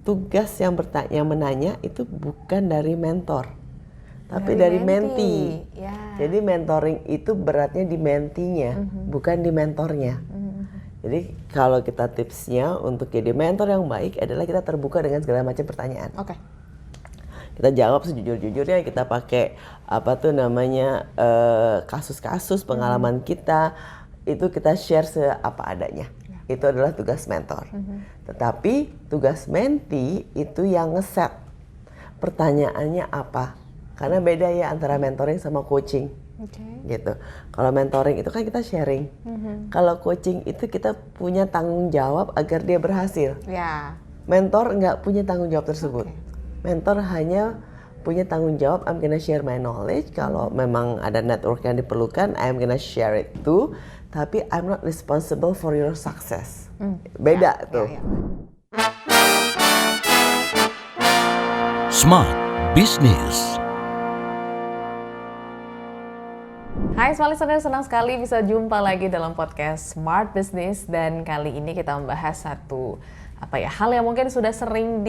tugas yang menanya itu bukan dari mentor, tapi dari menti. Yeah. Jadi mentoring itu beratnya di mentinya, bukan di mentornya. Jadi kalau kita tipsnya untuk jadi mentor yang baik adalah kita terbuka dengan segala macam pertanyaan. Oke. Kita jawab sejujur-jujurnya, kita pakai kasus-kasus pengalaman kita, itu kita share seapa adanya. Itu adalah tugas mentor. Tetapi tugas menti itu yang ngeset pertanyaannya apa. Karena beda ya antara mentoring sama coaching. Gitu. Kalau mentoring itu kan kita sharing. Kalau coaching itu kita punya tanggung jawab agar dia berhasil. Mentor nggak punya tanggung jawab tersebut. Mentor hanya punya tanggung jawab, I'm gonna share my knowledge. Kalau memang ada network yang diperlukan, I'm gonna share it too. Tapi I'm not responsible for your success. Beda tuh. Smart Business. Hai Smart Listener, senang sekali bisa jumpa lagi dalam podcast Smart Business, dan kali ini kita membahas satu hal yang mungkin sudah sering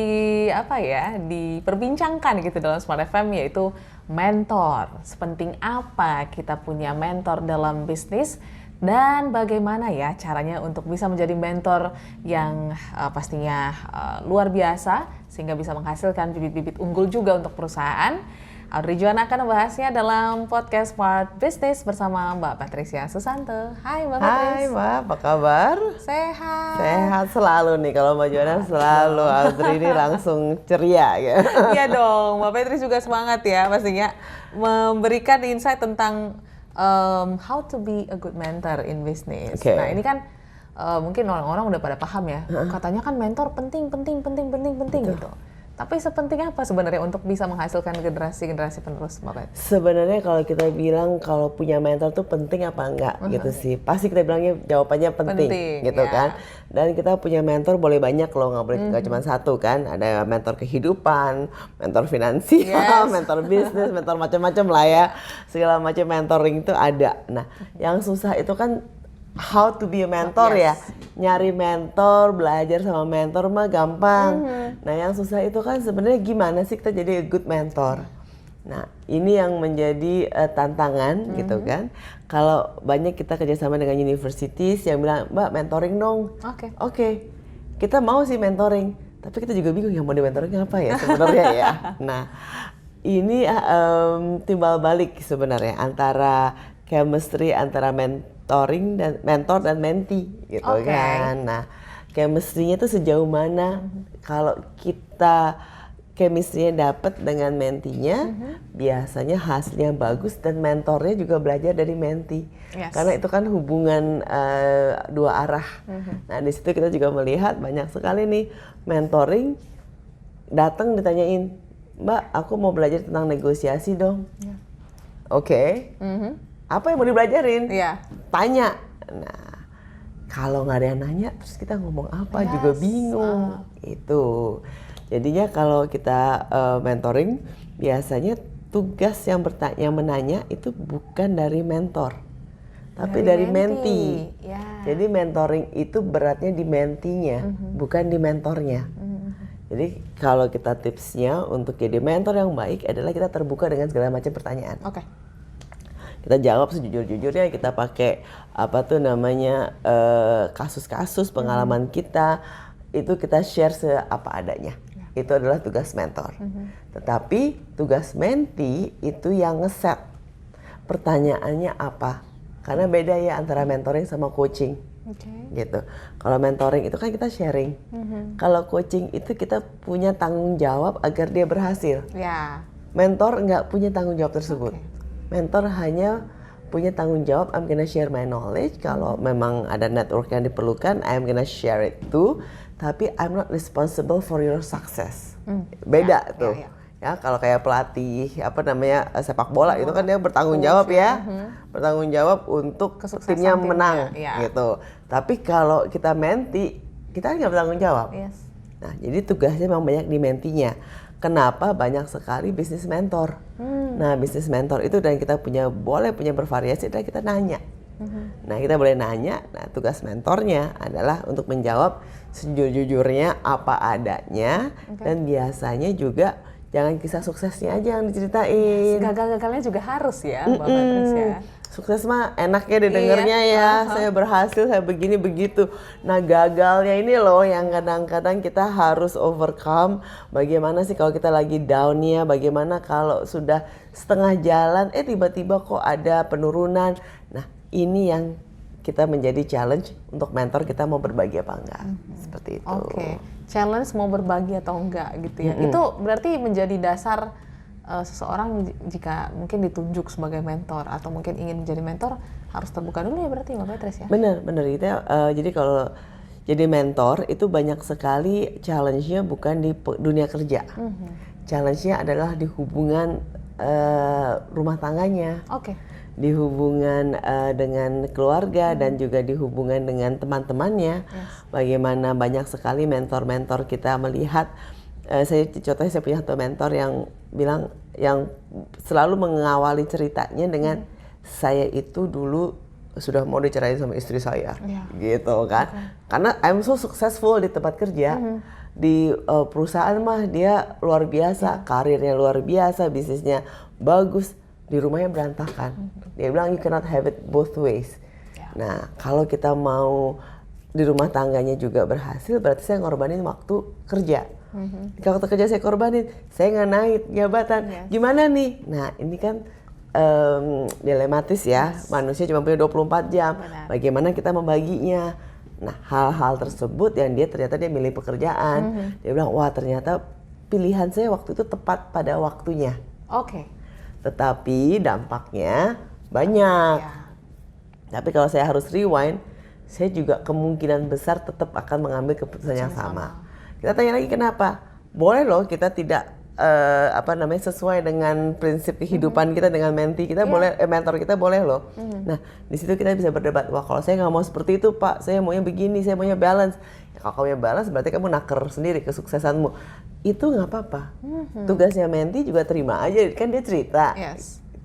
diperbincangkan gitu dalam Smart FM, yaitu mentor. Sepenting apa kita punya mentor dalam bisnis, dan bagaimana ya caranya untuk bisa menjadi mentor yang pastinya luar biasa sehingga bisa menghasilkan bibit-bibit unggul juga untuk perusahaan. Audrey Juwana akan membahasnya dalam podcast Smart Business bersama Mbak Patricia Susanto. Hai Mbak Patricia. Hai Mbak, apa kabar? Sehat. Sehat selalu nih, kalau Mbak Juwana selalu. Audrey ini langsung ceria ya. Iya dong, Mbak Patricia juga semangat ya pastinya memberikan insight tentang how to be a good mentor in business. Nah ini kan mungkin orang-orang udah pada paham ya, katanya kan mentor penting gitu. Tapi sepenting apa sebenarnya untuk bisa menghasilkan generasi penerus, Mbak Pat? Sebenarnya kalau kita bilang kalau punya mentor tuh penting apa enggak gitu sih. Pasti kita bilangnya jawabannya penting gitu kan. Dan kita punya mentor boleh banyak loh, nggak cuma satu kan. Ada mentor kehidupan, mentor finansial, mentor bisnis, mentor macam-macam lah ya. Segala macam mentoring itu ada. Nah, yang susah itu kan how to be a mentor ya. Nyari mentor, belajar sama mentor mah gampang. Nah, yang susah itu kan sebenarnya gimana sih kita jadi a good mentor. Nah, ini yang menjadi tantangan gitu kan. Kalau banyak kita kerjasama dengan universities yang bilang, Mbak mentoring dong. Oke. Kita mau sih mentoring, tapi kita juga bingung yang mau di mentoring apa ya sebenarnya ya. Nah, ini timbal balik sebenarnya antara chemistry antara mentor dan menti gitu kan. Nah, chemistry-nya tuh sejauh mana? Kalau kita chemistry-nya dapat dengan mentinya, biasanya hasilnya bagus dan mentornya juga belajar dari menti. Karena itu kan hubungan dua arah. Nah, di situ kita juga melihat banyak sekali nih mentoring datang ditanyain, Mbak, aku mau belajar tentang negosiasi dong. Oke. Apa yang mau dibelajarin? Tanya. Nah, kalau nggak ada yang nanya, terus kita ngomong apa juga bingung. Itu. Jadinya kalau kita mentoring, biasanya tugas yang menanya itu bukan dari mentor, tapi dari menti. Jadi mentoring itu beratnya di mentinya, bukan di mentornya. Jadi kalau kita tipsnya untuk jadi mentor yang baik adalah kita terbuka dengan segala macam pertanyaan. Kita jawab sejujur-jujurnya, kita pakai kasus-kasus pengalaman kita, itu kita share seapa adanya. Itu adalah tugas mentor. Tetapi tugas menti itu yang ngeset pertanyaannya apa. Karena beda ya antara mentoring sama coaching. Gitu. Kalau mentoring itu kan kita sharing. Kalau coaching itu kita punya tanggung jawab agar dia berhasil. Mentor nggak punya tanggung jawab tersebut. Mentor hanya punya tanggung jawab, I'm gonna share my knowledge. Kalau memang ada network yang diperlukan, I'm gonna share it too. Tapi I'm not responsible for your success. Beda tuh. Ya, kalau kayak pelatih sepak bola itu kan dia bertanggung jawab ya. Bertanggung jawab untuk timnya menang gitu. Tapi kalau kita menti, kita nggak bertanggung jawab. Nah, jadi tugasnya memang banyak di mentinya. Kenapa banyak sekali bisnis mentor? Nah, bisnis mentor itu dan kita boleh punya bervariasi dan kita nanya. Nah, kita boleh nanya. Nah, tugas mentornya adalah untuk menjawab sejujur-jujurnya apa adanya, dan biasanya juga jangan kisah suksesnya aja yang diceritain. Gagal-gagalnya juga harus ya, Mbak Patrice ya. Sukses mah enaknya didengarnya ya, saya berhasil, saya begini begitu. Nah, gagalnya ini loh yang kadang-kadang kita harus overcome. Bagaimana sih kalau kita lagi down-nya, bagaimana kalau sudah setengah jalan, tiba-tiba kok ada penurunan. Nah, ini yang kita menjadi challenge untuk mentor kita mau berbagi apa enggak, seperti itu. Oke, challenge mau berbagi atau enggak gitu ya. Itu berarti menjadi dasar seseorang jika mungkin ditunjuk sebagai mentor atau mungkin ingin menjadi mentor harus terbuka dulu ya berarti Mbak Patrice ya? Benar itu. Jadi kalau jadi mentor itu banyak sekali challenge-nya bukan di dunia kerja. Challenge-nya adalah di hubungan rumah tangganya. Oke. Di hubungan dengan keluarga dan juga di hubungan dengan teman-temannya. Bagaimana banyak sekali mentor-mentor kita melihat, contohnya saya punya satu mentor yang bilang, yang selalu mengawali ceritanya dengan saya itu dulu sudah mau dicerain sama istri saya, gitu kan. Karena I'm so successful di tempat kerja, di perusahaan mah dia luar biasa, karirnya luar biasa, bisnisnya bagus. Di rumahnya berantakan. Dia bilang you cannot have it both ways. Nah, kalau kita mau di rumah tangganya juga berhasil, berarti saya ngorbanin waktu kerja. Kalau waktu kerja saya korbanin, saya nggak naik jabatan. Gimana nih? Nah, ini kan dilematis ya. Manusia cuma punya 24 jam. Bagaimana kita membaginya? Nah, hal-hal tersebut yang ternyata dia milih pekerjaan. Dia bilang, wah ternyata pilihan saya waktu itu tepat pada waktunya. Oke. Tetapi dampaknya banyak. Tapi kalau saya harus rewind, saya juga kemungkinan besar tetap akan mengambil keputusan yang sama. Kita tanya lagi kenapa? Boleh loh kita tidak sesuai dengan prinsip kehidupan kita dengan menti kita, boleh mentor kita boleh loh. Nah, di situ kita bisa berdebat. Wah, kalau saya nggak mau seperti itu, Pak, saya maunya begini, saya maunya balance. Ya, kalau kamu balance berarti kamu naker sendiri kesuksesanmu. Itu nggak apa-apa. Tugasnya menti juga terima aja, kan dia cerita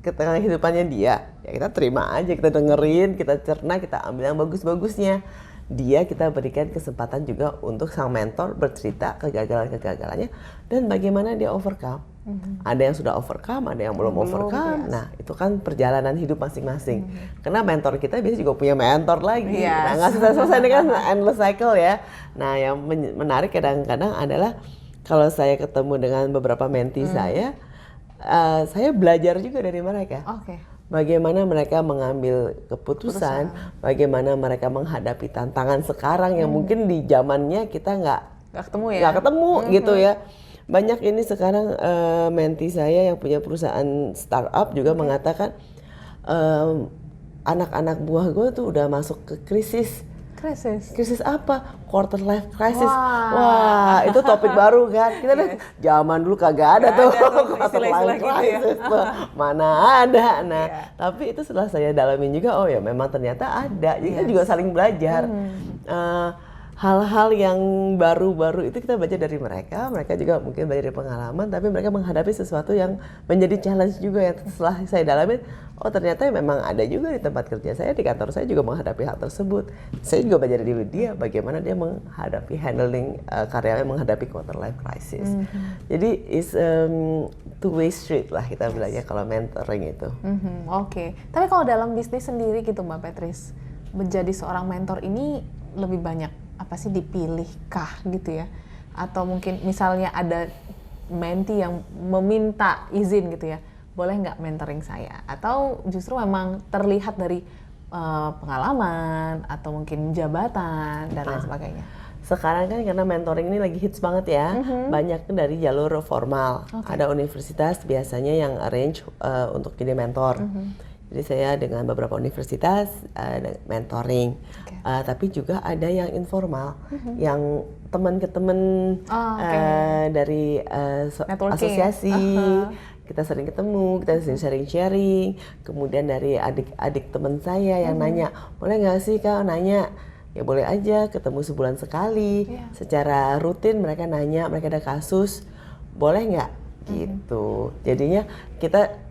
ke tengah kehidupannya dia. Ya kita terima aja, kita dengerin, kita cerna, kita ambil yang bagus-bagusnya. Dia kita berikan kesempatan juga untuk sang mentor bercerita kegagalan-kegagalannya dan bagaimana dia overcome. Ada yang sudah overcome, ada yang belum overcome. Nah, itu kan perjalanan hidup masing-masing. Karena mentor kita biasanya juga punya mentor lagi. Nah, nggak selesai-selesai, ini kan endless cycle ya. Nah, yang menarik kadang-kadang adalah kalau saya ketemu dengan beberapa mentee saya belajar juga dari mereka. Bagaimana mereka mengambil keputusan, bagaimana mereka menghadapi tantangan sekarang yang mungkin di zamannya kita nggak ketemu gitu ya. Banyak ini sekarang mentee saya yang punya perusahaan startup juga mengatakan anak-anak buah gue tuh udah masuk ke krisis. Krisis apa? Quarter life crisis. Wah, itu topik baru kan. Kita zaman dulu kagak ada tuh quarter life crisis. Gitu ya. Mana ada. Nah, tapi itu setelah saya dalamin juga, oh ya memang ternyata ada. Jadi kita juga saling belajar. Hal-hal yang baru-baru itu kita belajar dari mereka juga mungkin belajar dari pengalaman, tapi mereka menghadapi sesuatu yang menjadi challenge juga yang setelah saya dalamin, oh ternyata memang ada juga di tempat kerja saya, di kantor saya juga menghadapi hal tersebut. Saya juga belajar dari dia bagaimana dia menghadapi handling karyawan menghadapi quarter life crisis. Jadi is two-way street lah kita bilangnya kalau mentoring itu. Oke. Tapi kalau dalam bisnis sendiri gitu Mbak Patrice, menjadi seorang mentor ini lebih banyak apa sih dipilihkah gitu ya? Atau mungkin misalnya ada mentee yang meminta izin gitu ya, boleh nggak mentoring saya? Atau justru memang terlihat dari pengalaman atau mungkin jabatan dan lain sebagainya? Sekarang kan karena mentoring ini lagi hits banget ya, banyak dari jalur formal. Ada universitas biasanya yang arrange untuk jadi mentor. Jadi saya dengan beberapa universitas mentoring, tapi juga ada yang informal, yang teman ke teman dari asosiasi, kita sering ketemu, kita sering sharing-sharing. Kemudian dari adik-adik teman saya yang nanya, boleh nggak sih Kak nanya? Ya boleh aja, ketemu sebulan sekali, secara rutin mereka nanya, mereka ada kasus, boleh nggak? Gitu. Jadinya kita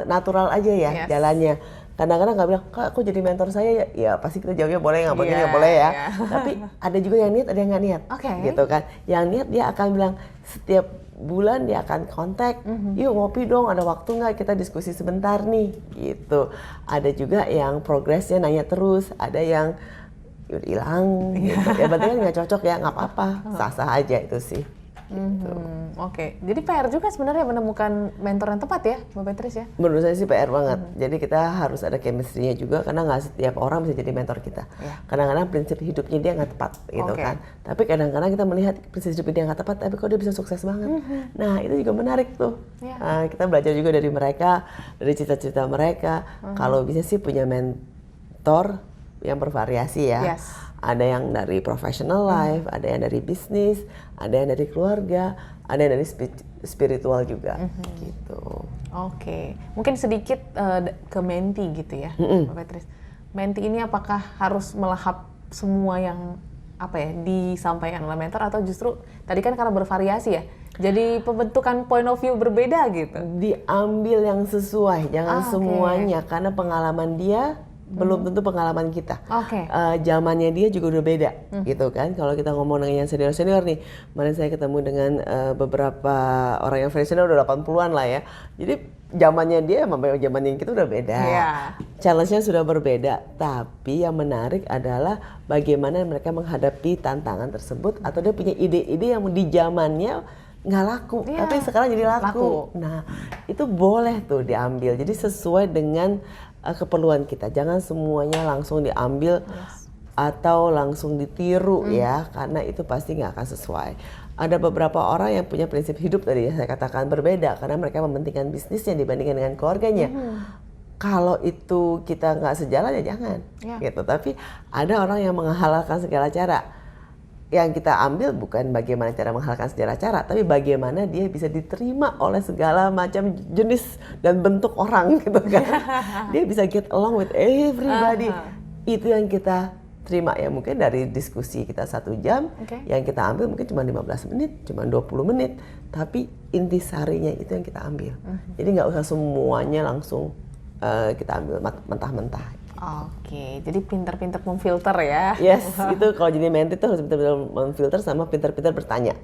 natural aja ya jalannya. kadang-kadang nggak bilang, Kak aku jadi mentor saya ya, ya pasti kita jawabnya boleh nggak boleh nggak boleh ya. Tapi ada juga yang niat, ada yang nggak niat, gitu kan. Yang niat dia akan bilang setiap bulan dia akan kontak, yuk ngopi dong, ada waktu nggak kita diskusi sebentar nih, gitu. Ada juga yang progresnya nanya terus, ada yang udah hilang, gitu. Ya berarti kan nggak cocok ya, nggak apa-apa, sah-sah aja itu sih. Gitu. Oke, jadi PR juga sebenarnya menemukan mentor yang tepat ya, Mbak Beatrice ya? Menurut saya sih PR banget. Jadi kita harus ada chemistry-nya juga karena nggak setiap orang bisa jadi mentor kita. Kadang-kadang prinsip hidupnya dia nggak tepat, gitu kan. Tapi kadang-kadang kita melihat prinsip hidupnya dia nggak tepat, tapi kok dia bisa sukses banget. Nah itu juga menarik tuh. Kita belajar juga dari mereka, dari cita-cita mereka. Kalau bisa sih punya mentor yang bervariasi ya. Ada yang dari professional life, ada yang dari bisnis, ada yang dari keluarga, ada yang dari spiritual juga, gitu. Oke, mungkin sedikit ke menti gitu ya, Mbak Beatrice. Menti ini apakah harus melahap semua yang disampaikan oleh mentor atau justru tadi kan karena bervariasi ya, jadi pembentukan point of view berbeda gitu? Diambil yang sesuai, jangan semuanya karena pengalaman dia belum tentu pengalaman kita. Zamannya dia juga udah beda, gitu kan. Kalau kita ngomong dengan yang senior-senior nih, kemarin saya ketemu dengan beberapa orang yang senior udah 80-an lah ya. Jadi zamannya dia sama zamannya kita udah beda. Challenge-nya sudah berbeda, tapi yang menarik adalah bagaimana mereka menghadapi tantangan tersebut atau dia punya ide-ide yang di zamannya nggak laku, tapi sekarang jadi laku. Nah, itu boleh tuh diambil. Jadi sesuai dengan keperluan kita. Jangan semuanya langsung diambil atau langsung ditiru ya, karena itu pasti nggak akan sesuai. Ada beberapa orang yang punya prinsip hidup tadi saya katakan berbeda karena mereka mementingkan bisnisnya dibandingkan dengan keluarganya. Kalau itu kita nggak sejalan ya jangan, gitu. Tapi ada orang yang menghalalkan segala cara. Yang kita ambil bukan bagaimana cara menghalalkan segala cara, tapi bagaimana dia bisa diterima oleh segala macam jenis dan bentuk orang, gitu kan. Dia bisa get along with everybody. Itu yang kita terima ya, mungkin dari diskusi kita 1 jam, yang kita ambil mungkin cuma 15 menit, cuma 20 menit, tapi intisarinya itu yang kita ambil. Jadi nggak usah semuanya langsung kita ambil mentah-mentah. Oke, jadi pintar-pintar memfilter ya. Yes, itu kalau jadi menti itu harus pintar-pintar memfilter sama pintar-pintar bertanya.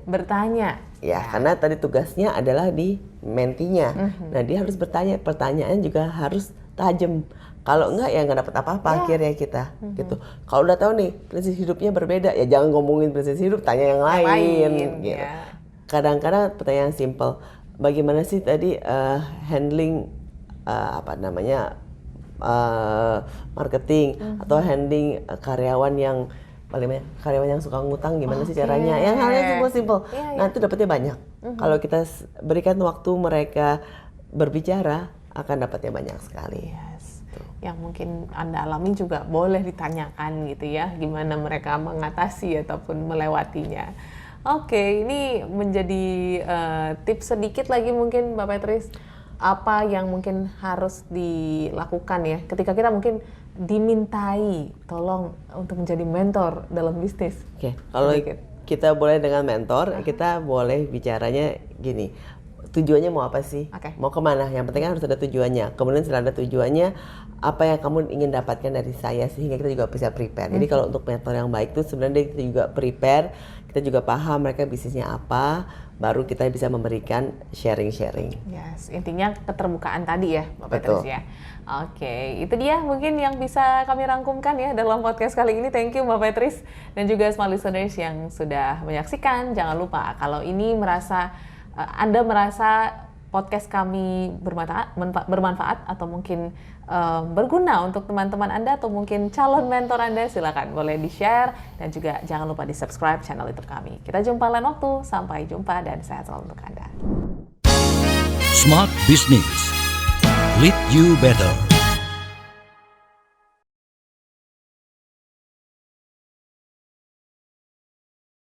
Ya, karena tadi tugasnya adalah di mentinya. Nah, dia harus bertanya, pertanyaan juga harus tajam. Kalau enggak ya nggak dapat apa-apa akhirnya kita, gitu. Kalau udah tahu nih prinsip hidupnya berbeda, ya jangan ngomongin prinsip hidup, tanya yang lain gitu. Kadang-kadang pertanyaan simple, bagaimana sih tadi handling marketing atau handling karyawan yang suka ngutang, gimana sih caranya? Yang halnya simple. Nah itu dapatnya banyak. Kalau kita berikan waktu mereka berbicara, akan dapatnya banyak sekali. Yang mungkin Anda alami juga boleh ditanyakan gitu ya, gimana mereka mengatasi ataupun melewatinya. Oke, ini menjadi tips sedikit lagi mungkin Mbak Beatrice. Apa yang mungkin harus dilakukan ya ketika kita mungkin dimintai tolong untuk menjadi mentor dalam bisnis? Kalau kita boleh dengan mentor, kita boleh bicaranya gini, tujuannya mau apa sih? Mau kemana? Yang penting harus ada tujuannya. Kemudian setelah ada tujuannya, apa yang kamu ingin dapatkan dari saya sehingga kita juga bisa prepare. Jadi kalau untuk mentor yang baik itu sebenarnya kita juga prepare, kita juga paham mereka bisnisnya apa, baru kita bisa memberikan sharing-sharing. Intinya keterbukaan tadi ya, Mbak Beatrice ya. Oke, itu dia mungkin yang bisa kami rangkumkan ya dalam podcast kali ini. Thank you Mbak Beatrice dan juga small listeners yang sudah menyaksikan. Jangan lupa kalau ini Anda merasa podcast kami bermanfaat atau mungkin berguna untuk teman-teman Anda atau mungkin calon mentor Anda, silakan boleh di-share dan juga jangan lupa di-subscribe channel YouTube kami. Kita jumpa lain waktu, sampai jumpa dan sehat selalu untuk Anda. Smart Business. Lead you better.